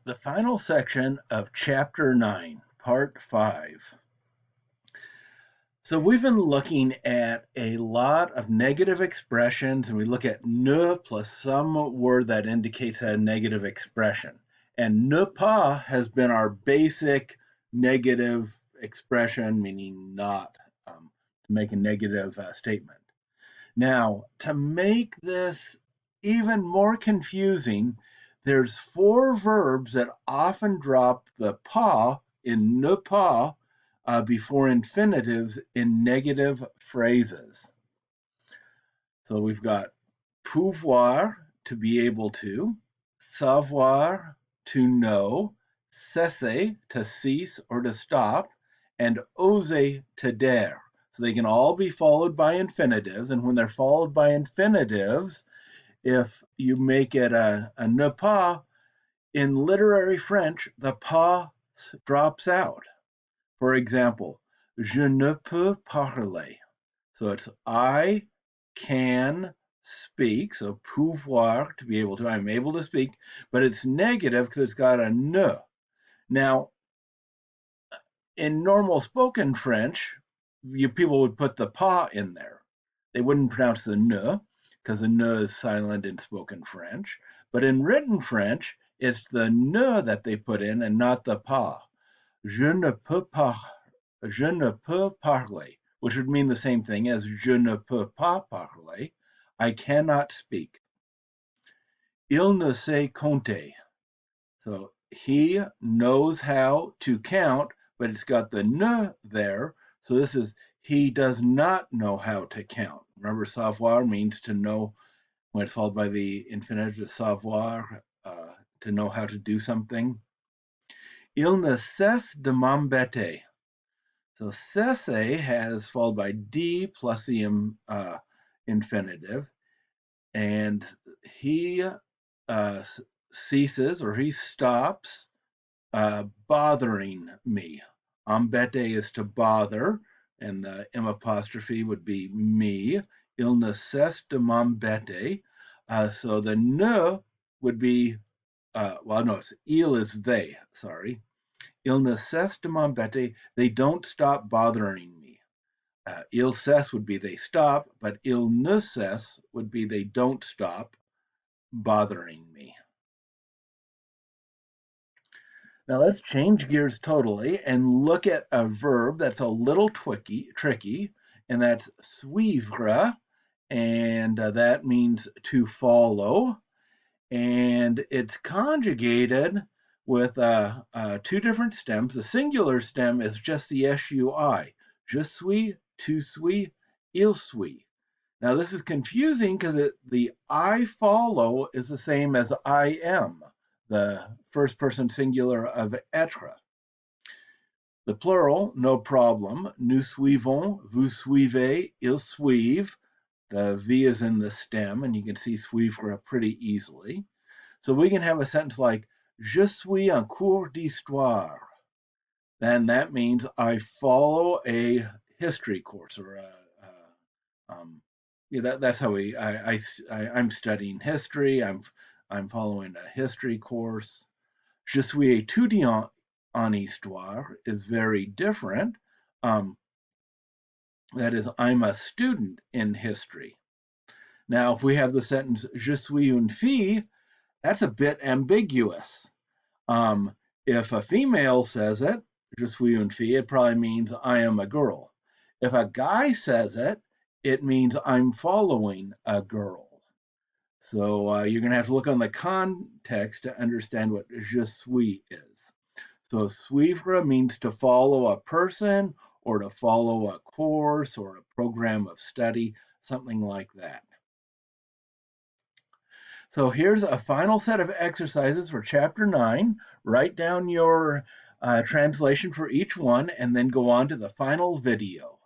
The final section of Chapter 9, Part 5. So we've been looking at a lot of negative expressions, and we look at ne plus some word that indicates a negative expression. And ne pas has been our basic negative expression, meaning not, to make a negative statement. Now, to make this even more confusing, there's four verbs that often drop the pas in ne pas before infinitives in negative phrases. So we've got pouvoir, to be able to, savoir, to know, cesser, to cease or to stop, and oser, to dare. So they can all be followed by infinitives, and when they're followed by infinitives, if you make it a ne pas, in literary French, the pas drops out. For example, je ne peux parler. So it's I can speak. So pouvoir, to be able to, I'm able to speak, but it's negative because it's got a ne. Now, in normal spoken French, people would put the pas in there. They wouldn't pronounce the ne because the ne is silent in spoken French. But in written French, it's the ne that they put in and not the pas. Je ne peux parler, which would mean the same thing as je ne peux pas parler. I cannot speak. Il ne sait compter. So he knows how to count, but it's got the ne there. So this is he does not know how to count. Remember, savoir means to know when it's followed by the infinitive savoir, to know how to do something. Il ne cesse de m'embêter. So cesse has followed by d plus the infinitive, and he ceases or he stops bothering me. Embêter is to bother, and the M apostrophe would be me. Il ne cesse de m'embêter. So the ne would be, well, no, it's il is they, sorry. Il ne cesse de m'embêter. They don't stop bothering me. Il cesse would be they stop, but il ne cesse would be they don't stop bothering me. Now let's change gears totally and look at a verb that's a little tricky, and that's suivre, and that means to follow, and it's conjugated with two different stems. The singular stem is just the sui. Je suis, tu suis, il suis. Now this is confusing because the I follow is the same as I am, the first person singular of être. The plural, no problem. Nous suivons, vous suivez, ils suivent. The V is in the stem, and you can see suivre pretty easily. So we can have a sentence like, je suis en cours d'histoire. Then that means I follow a history course, or that's how I'm studying history. I'm following a history course. Je suis étudiant en histoire is very different. That is, I'm a student in history. Now, if we have the sentence je suis une fille, that's a bit ambiguous. If a female says it, je suis une fille, it probably means I am a girl. If a guy says it, it means I'm following a girl. So you're going to have to look on the context to understand what je suis is. So suivre means to follow a person or to follow a course or a program of study, something like that. So here's a final set of exercises for Chapter 9. Write down your translation for each one and then go on to the final video.